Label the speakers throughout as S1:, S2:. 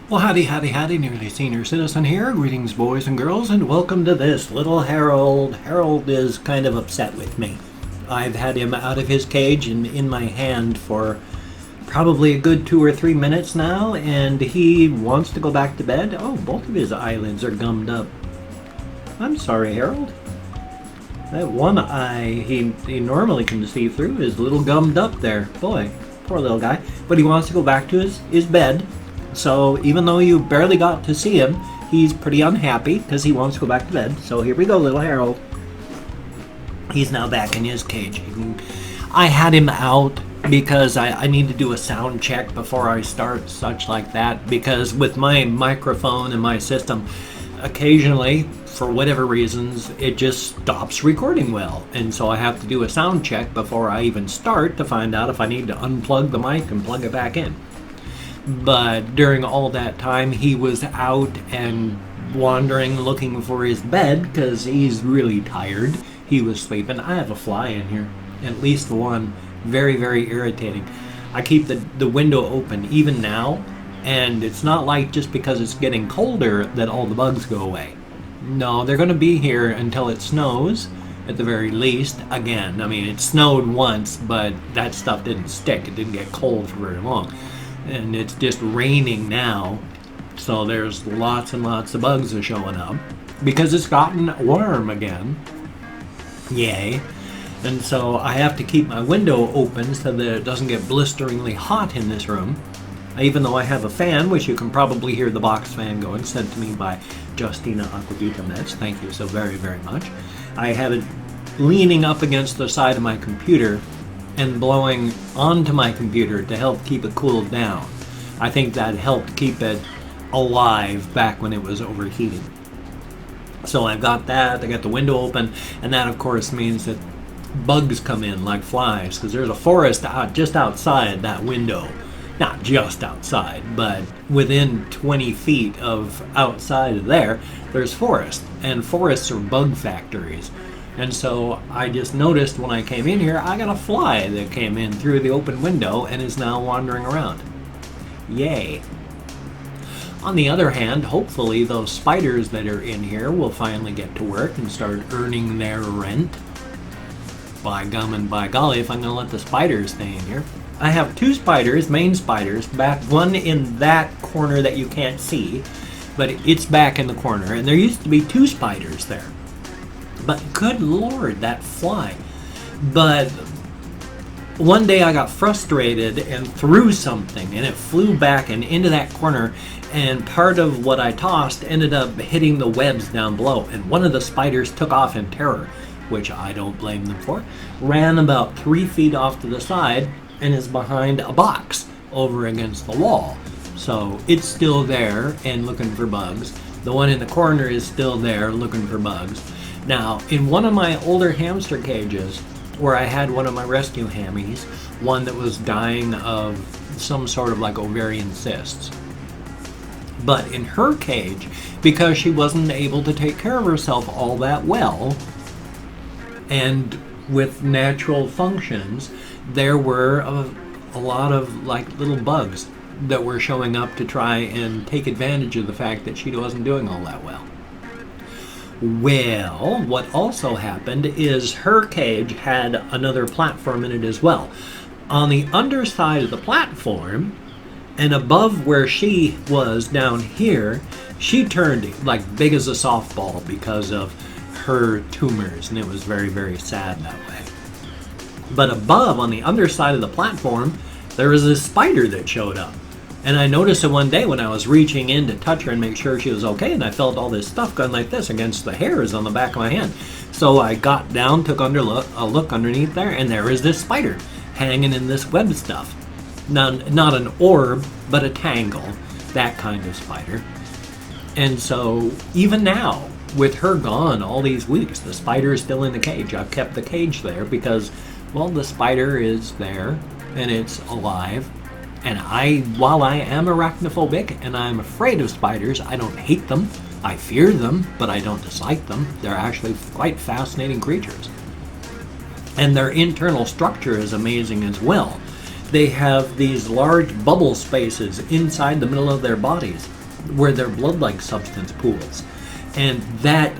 S1: Well, howdy, howdy, howdy, nearly senior citizen here. Greetings, boys and girls, and welcome to this little Harold. Harold is kind of upset with me. I've had him out of his cage and in my hand for probably a good 2 or 3 minutes now, and he wants to go back to bed. Oh, both of his eyelids are gummed up. I'm sorry, Harold. That one eye he normally can see through is a little gummed up there. Boy, poor little guy. But he wants to go back to his bed. So even though you barely got to see him, he's pretty unhappy because he wants to go back to bed. So here we go, little Harold. He's now back in his cage. I had him out because I need to do a sound check before I start such like that, because with my microphone and my system, occasionally, for whatever reasons, it just stops recording well. And so I have to do a sound check before I even start to find out if I need to unplug the mic and plug it back in. But during all that time, he was out and wandering, looking for his bed because he's really tired. He was sleeping. I have a fly in here, at least one. Very, very irritating. I keep the window open even now, and it's not like just because it's getting colder that all the bugs go away. No, they're going to be here until it snows, at the very least. Again, I mean, it snowed once, but that stuff didn't stick. It didn't get cold for very long. And it's just raining now, so there's lots and lots of bugs are showing up because it's gotten warm again. Yay. And so I have to keep my window open so that it doesn't get blisteringly hot in this room, even though I have a fan, which you can probably hear the box fan going, sent to me by Justina Aquavita Mets. Thank you so very, very much. I have it leaning up against the side of my computer and blowing onto my computer to help keep it cooled down. I think that helped keep it alive back when it was overheating. So I've got that, I got the window open, and that of course means that bugs come in like flies, because there's a forest just outside that window. Not just outside, but within 20 feet of outside of there, there's forest, and forests are bug factories. And so I just noticed when I came in here, I got a fly that came in through the open window and is now wandering around. Yay. On the other hand, hopefully those spiders that are in here will finally get to work and start earning their rent. By gum and by golly, if I'm going to let the spiders stay in here. I have 2 spiders, main spiders, back one in that corner that you can't see, but it's back in the corner. And there used to be 2 spiders there. But good Lord, that fly. But one day I got frustrated and threw something, and it flew back and into that corner, and part of what I tossed ended up hitting the webs down below, and one of the spiders took off in terror, which I don't blame them for, ran about 3 feet off to the side and is behind a box over against the wall. So it's still there and looking for bugs. The one in the corner is still there looking for bugs. Now, in one of my older hamster cages, where I had one of my rescue hammies, one that was dying of some sort of like ovarian cysts. But in her cage, because she wasn't able to take care of herself all that well, and with natural functions, there were a lot of like little bugs that were showing up to try and take advantage of the fact that she wasn't doing all that well. Well, what also happened is her cage had another platform in it as well. On the underside of the platform, and above where she was down here, she turned like big as a softball because of her tumors, and it was very, very sad that way. But above, on the underside of the platform, there was this spider that showed up. And I noticed it one day when I was reaching in to touch her and make sure she was okay, and I felt all this stuff going like this against the hairs on the back of my hand. So I got down, took a look underneath there, and there is this spider hanging in this web stuff. Not an orb, but a tangle, that kind of spider. And so even now, with her gone all these weeks, the spider is still in the cage. I've kept the cage there because, well, the spider is there and it's alive. And while I am arachnophobic and I'm afraid of spiders, I don't hate them. I fear them, but I don't dislike them. They're actually quite fascinating creatures. And their internal structure is amazing as well. They have these large bubble spaces inside the middle of their bodies. where their blood-like substance pools. And that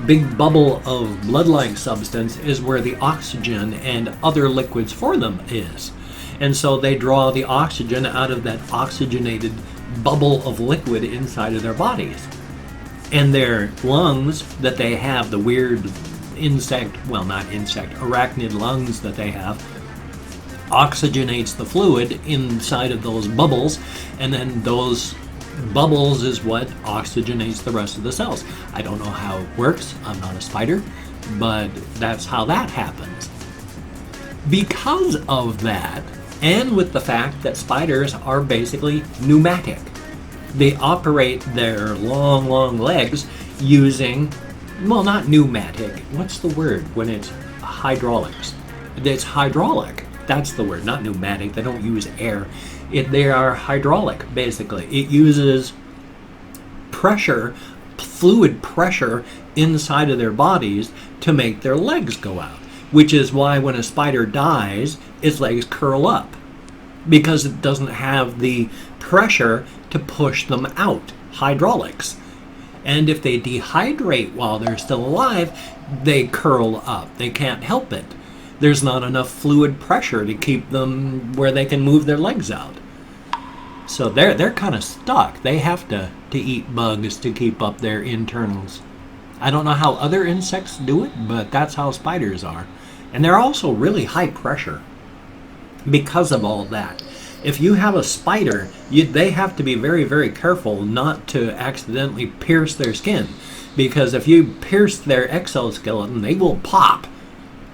S1: big bubble of blood-like substance is where the oxygen and other liquids for them is. And so they draw the oxygen out of that oxygenated bubble of liquid inside of their bodies. And their lungs that they have, the weird arachnid lungs that they have, oxygenates the fluid inside of those bubbles, and then those bubbles is what oxygenates the rest of the cells. I don't know how it works. I'm not a spider, but that's how that happens. Because of that, and with the fact that spiders are basically pneumatic, they operate their long legs using, well, not pneumatic. What's the word when it's hydraulics? It's hydraulic. That's the word, not pneumatic. They don't use air. They are hydraulic, basically. It uses pressure, fluid pressure inside of their bodies to make their legs go out, which is why when a spider dies, its legs curl up, because it doesn't have the pressure to push them out, hydraulics. And if they dehydrate while they're still alive, they curl up. They can't help it. There's not enough fluid pressure to keep them where they can move their legs out. So they're kind of stuck. They have to eat bugs to keep up their internals. I don't know how other insects do it, but that's how spiders are. And they're also really high pressure because of all that. If you have a spider, they have to be very, very careful not to accidentally pierce their skin, because if you pierce their exoskeleton, they will pop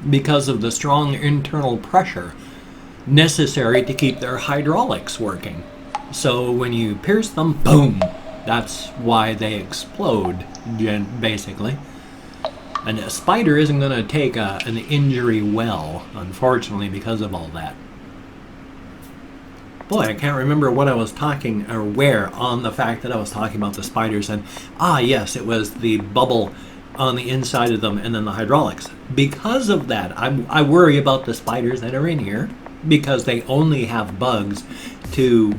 S1: because of the strong internal pressure necessary to keep their hydraulics working. So when you pierce them, boom, that's why they explode, basically. And a spider isn't going to take an injury well, unfortunately, because of all that. Boy, I can't remember what I was talking, or where, on the fact that I was talking about the spiders. And, yes, it was the bubble on the inside of them and then the hydraulics. Because of that, I worry about the spiders that are in here, because they only have bugs to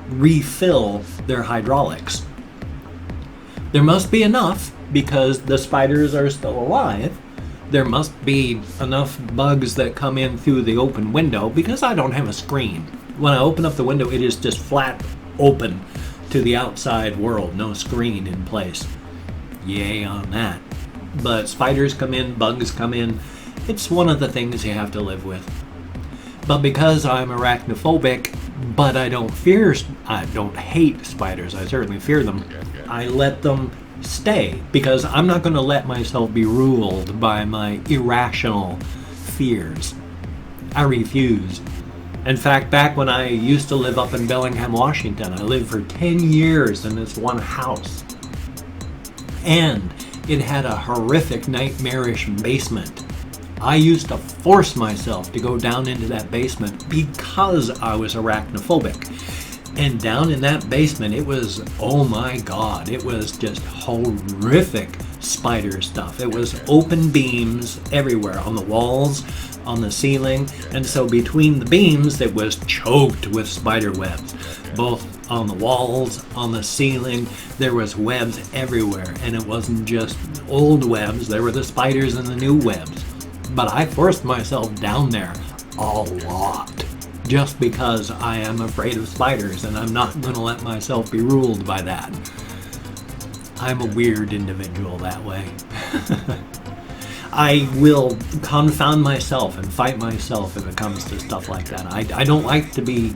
S1: refill their hydraulics. There must be enough, because the spiders are still alive. There must be enough bugs that come in through the open window, because I don't have a screen. When I open up the window, it is just flat open to the outside world, no screen in place. Yay on that. But spiders come in, bugs come in. It's one of the things you have to live with. But because I'm arachnophobic, but I don't hate spiders, I certainly fear them, I let them stay, because I'm not going to let myself be ruled by my irrational fears. I refuse. In fact, back when I used to live up in Bellingham, Washington, I lived for 10 years in this one house. And it had a horrific, nightmarish basement. I used to force myself to go down into that basement because I was arachnophobic. And down in that basement, it was, oh my God, it was just horrific spider stuff. It was open beams everywhere, on the walls, on the ceiling, and so between the beams, it was choked with spider webs. Both on the walls, on the ceiling, there was webs everywhere, and it wasn't just old webs, there were the spiders and the new webs. But I forced myself down there a lot, just because I am afraid of spiders, and I'm not going to let myself be ruled by that. I'm a weird individual that way. I will confound myself and fight myself if it comes to stuff like that. I don't like to be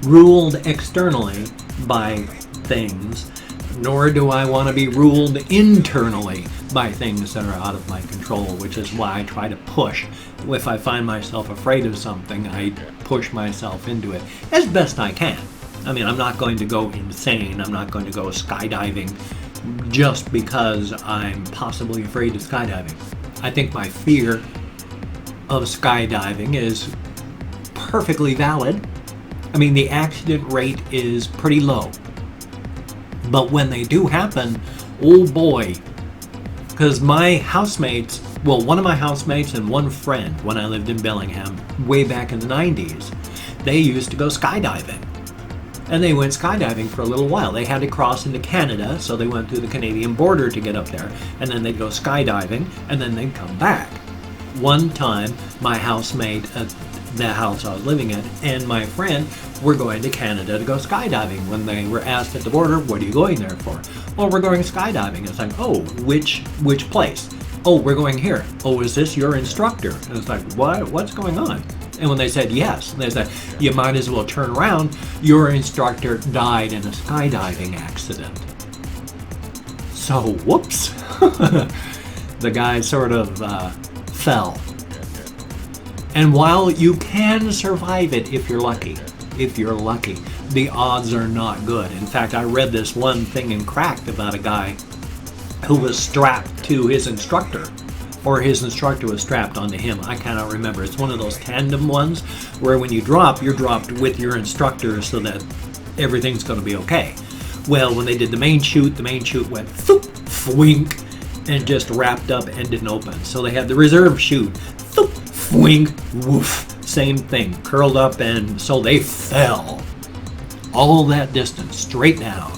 S1: ruled externally by things, nor do I want to be ruled internally by things that are out of my control, which is why I try to push. If I find myself afraid of something, I push myself into it as best I can. I mean, I'm not going to go insane. I'm not going to go skydiving just because I'm possibly afraid of skydiving. I think my fear of skydiving is perfectly valid. I mean, the accident rate is pretty low. But when they do happen, oh boy. Because my housemates, well, one of my housemates and one friend, when I lived in Bellingham, way back in the 90s, they used to go skydiving. And they went skydiving for a little while. They had to cross into Canada, so they went through the Canadian border to get up there. And then they'd go skydiving, and then they'd come back. One time, my housemate at the house I was living in and my friend were going to Canada to go skydiving. When they were asked at the border, what are you going there for? Well, we're going skydiving. It's like, oh, which place? Oh, we're going here. Oh, is this your instructor? And it's like, what? What's going on? And when they said yes, they said, you might as well turn around. Your instructor died in a skydiving accident. So, whoops. The guy sort of fell. And while you can survive it if you're lucky, the odds are not good. In fact, I read this one thing in Cracked about a guy who was strapped to his instructor, or his instructor was strapped onto him. I cannot remember. It's one of those tandem ones where when you drop, you're dropped with your instructor so that everything's going to be okay. Well, when they did the main chute went thoop, fwink, and just wrapped up and didn't open. So they had the reserve chute, thoop, fwink, woof, same thing, curled up, and so they fell all that distance straight down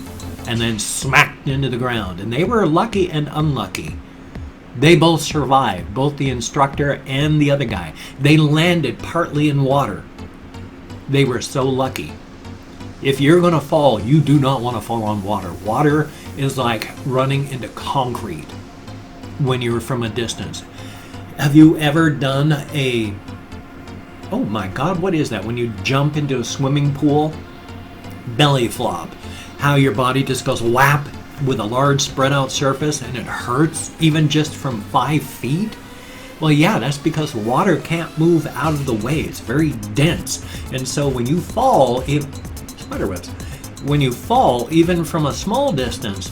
S1: and then smacked into the ground. And they were lucky and unlucky. They both survived, both the instructor and the other guy. They landed partly in water. They were so lucky. If you're going to fall, you do not want to fall on water. Water is like running into concrete when you're from a distance. Have you ever done oh my God, what is that? When you jump into a swimming pool, belly flop. How your body just goes whap with a large spread out surface and it hurts even just from 5 feet? Well, yeah, that's because water can't move out of the way. It's very dense. And so when you fall, when you fall, even from a small distance,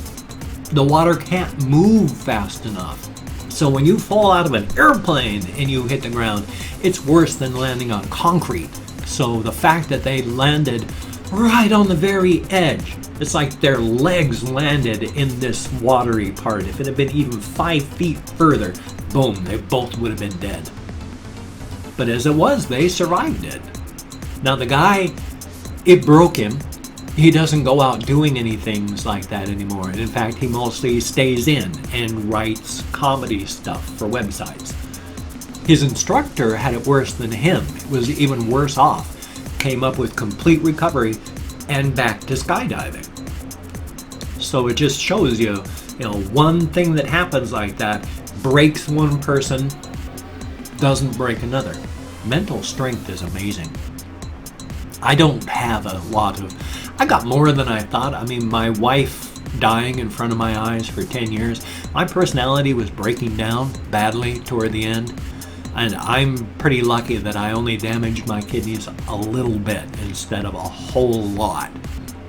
S1: the water can't move fast enough. So when you fall out of an airplane and you hit the ground, it's worse than landing on concrete. So the fact that they landed right on the very edge, it's like their legs landed in this watery part. If it had been even 5 feet further, boom, they both would have been dead. But as it was, they survived it. Now the guy, it broke him. He doesn't go out doing anything like that anymore. And in fact, he mostly stays in and writes comedy stuff for websites. His instructor had it worse than him. It was even worse off. Came up with complete recovery and back to skydiving. So it just shows you, one thing that happens like that breaks one person, doesn't break another. Mental strength is amazing. I don't have a lot of, I got more than I thought. I mean, my wife dying in front of my eyes for 10 years, my personality was breaking down badly toward the end. And I'm pretty lucky that I only damaged my kidneys a little bit instead of a whole lot,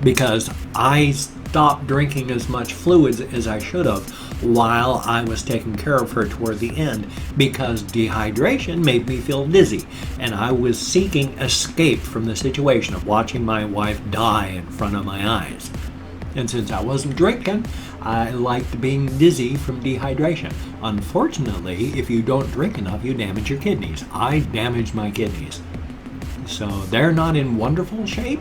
S1: because I stopped drinking as much fluids as I should have while I was taking care of her toward the end, because dehydration made me feel dizzy, and I was seeking escape from the situation of watching my wife die in front of my eyes. And since I wasn't drinking, I liked being dizzy from dehydration. Unfortunately, if you don't drink enough, you damage your kidneys. I damaged my kidneys. So they're not in wonderful shape.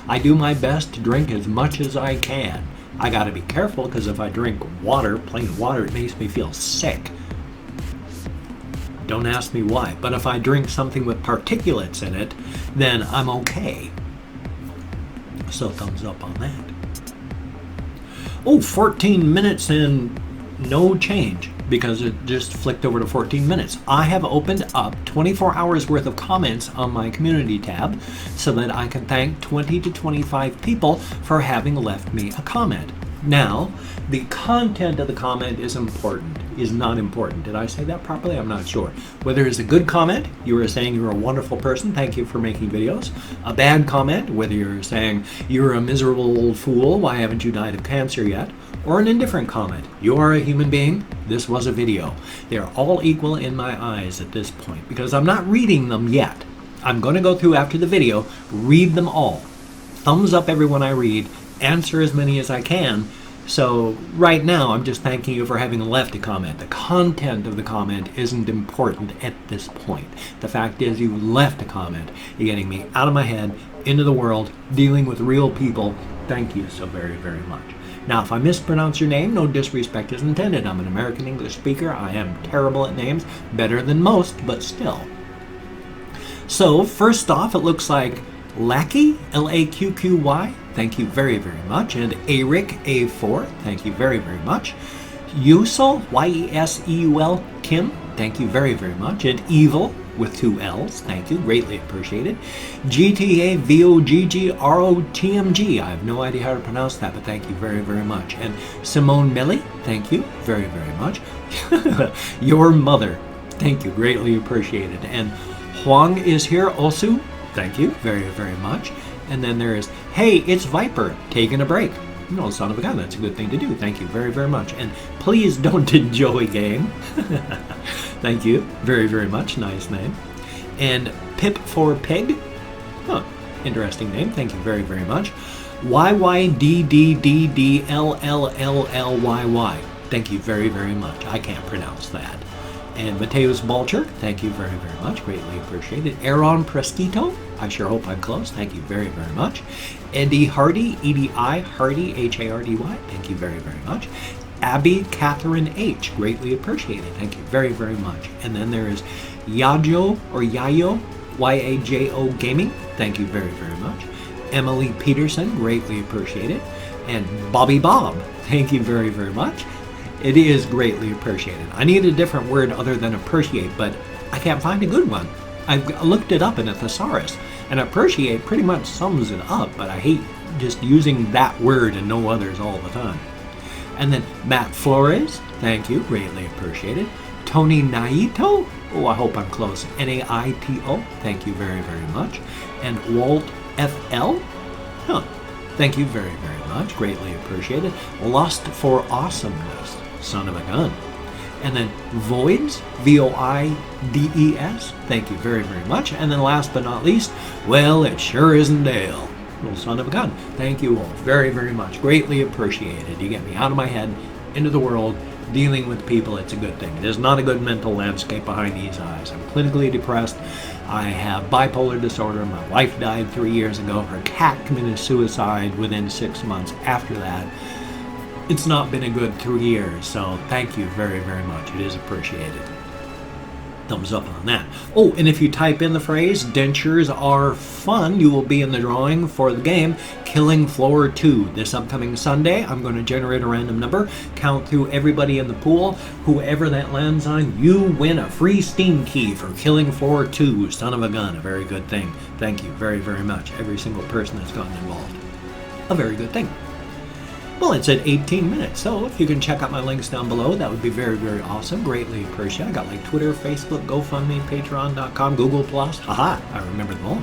S1: I do my best to drink as much as I can. I gotta be careful, because if I drink water, plain water, it makes me feel sick. Don't ask me why. But if I drink something with particulates in it, then I'm okay. So thumbs up on that. Oh, 14 minutes and no change, because it just flicked over to 14 minutes. I have opened up 24 hours worth of comments on my community tab so that I can thank 20 to 25 people for having left me a comment. Now, the content of the comment is not important. Did I say that properly? I'm not sure. Whether it's a good comment, you are saying you're a wonderful person, thank you for making videos. A bad comment, whether you're saying you're a miserable old fool, why haven't you died of cancer yet? Or an indifferent comment, you are a human being, this was a video. They are all equal in my eyes at this point, because I'm not reading them yet. I'm going to go through after the video, read them all. Thumbs up everyone I read, answer as many as I can. So right now, I'm just thanking you for having left a comment. The content of the comment isn't important at this point. The fact is, you left a comment. You're getting me out of my head into the world, dealing with real people. Thank you so very, very much. Now, if I mispronounce your name, no disrespect is intended. I'm an American English speaker. I am terrible at names, better than most, but still. So, first off, it looks like Lackey, L-A-Q-Q-Y, thank you very, very much. And Eric, A4, thank you very, very much. Yusel, Y-E-S-E-U-L, Kim, thank you very, very much. And Evil, with 2 L's, thank you, greatly appreciated. G-T-A-V-O-G-G-R-O-T-M-G, I have no idea how to pronounce that, but thank you very, very much. And Simone Melly, thank you very, very much. Your mother, thank you, greatly appreciated. And Huang is here, Osu, thank you very, very much. And then there is, hey, it's Viper, taking a break. No, son of a gun, that's a good thing to do. Thank you very, very much. And please don't enjoy game. Thank you very, very much. Nice name. And Pip for Pig. Huh, interesting name. Thank you very, very much. YYDDDDLLLLYY. Thank you very, very much. I can't pronounce that. And Mateus Balcher, thank you very, very much. Greatly appreciated. Aaron Presquito, I sure hope I'm close. Thank you very, very much. Eddie Hardy, E-D-I, Hardy, H-A-R-D-Y, thank you very, very much. Abby Catherine H, greatly appreciated. Thank you very, very much. And then there is Yajo, or Yayo, Y-A-J-O Gaming, thank you very, very much. Emily Peterson, greatly appreciated. And Bobby Bob, thank you very, very much. It is greatly appreciated. I need a different word other than appreciate, but I can't find a good one. I've looked it up in a thesaurus, and appreciate pretty much sums it up, but I hate just using that word and no others all the time. And then Matt Flores, thank you, greatly appreciated. Tony Naito, oh, I hope I'm close, N-A-I-T-O, thank you very, very much. And Walt F.L., huh, thank you very, very much, greatly appreciated. Lust for Awesomeness, son of a gun. And then Voids, V-O-I-D-E-S, thank you very, very much. And then last but not least, well, it sure isn't Dale, little son of a gun. Thank you all very, very much, greatly appreciated. You get me out of my head, into the world, dealing with people. It's a good thing. It is not a good mental landscape behind these eyes. I'm clinically depressed. I have bipolar disorder. My wife died 3 years ago. Her cat committed suicide within 6 months after that. It's not been a good 3 years, so thank you very, very much. It is appreciated. Thumbs up on that. Oh, and if you type in the phrase, dentures are fun, you will be in the drawing for the game Killing Floor 2. This upcoming Sunday, I'm going to generate a random number, count through everybody in the pool. Whoever that lands on, you win a free Steam key for Killing Floor 2. Son of a gun, a very good thing. Thank you very, very much. Every single person that's gotten involved. A very good thing. Well, it's at 18 minutes, so if you can check out my links down below, that would be very, very awesome. Greatly appreciate it. I got like Twitter, Facebook, GoFundMe, Patreon.com, Google+. Haha, I remember them all.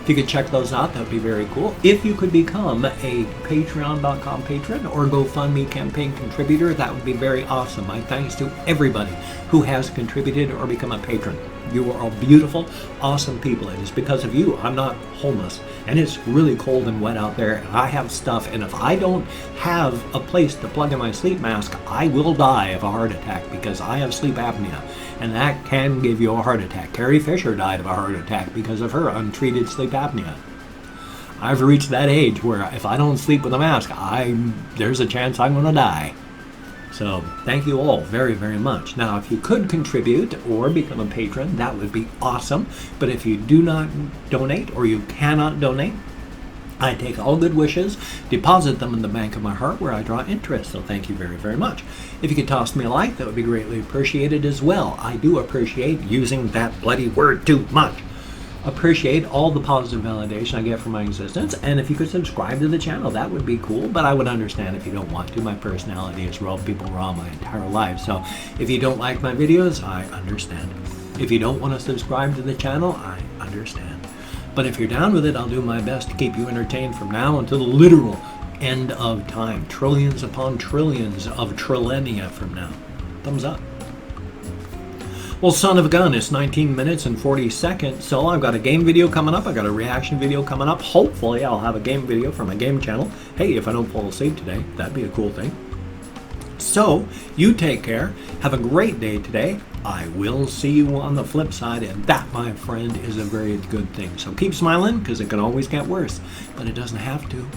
S1: If you could check those out, that would be very cool. If you could become a Patreon.com patron or GoFundMe campaign contributor, that would be very awesome. My thanks to everybody who has contributed or become a patron. You are all beautiful, awesome people. It is because of you I'm not homeless. And it's really cold and wet out there, and I have stuff, and if I don't have a place to plug in my sleep mask, I will die of a heart attack because I have sleep apnea, and that can give you a heart attack. Carrie Fisher died of a heart attack because of her untreated sleep apnea. I've reached that age where if I don't sleep with a mask, there's a chance I'm going to die. So thank you all very, very much. Now, if you could contribute or become a patron, that would be awesome. But if you do not donate or you cannot donate, I take all good wishes, deposit them in the bank of my heart where I draw interest. So thank you very, very much. If you could toss me a like, that would be greatly appreciated as well. I do appreciate using that bloody word too much. Appreciate all the positive validation I get from my existence, and if you could subscribe to the channel, that would be cool, but I would understand if you don't want to. My personality is rub people raw my entire life, so if you don't like my videos, I understand. If you don't want to subscribe to the channel, I understand. But if you're down with it, I'll do my best to keep you entertained from now until the literal end of time. Trillions upon trillions of trillennia from now. Thumbs up. Well, son of a gun, it's 19 minutes and 40 seconds, so I've got a game video coming up, I've got a reaction video coming up. Hopefully, I'll have a game video for my game channel. Hey, if I don't fall asleep today, that'd be a cool thing. So, you take care. Have a great day today. I will see you on the flip side, and that, my friend, is a very good thing. So keep smiling, because it can always get worse, but it doesn't have to.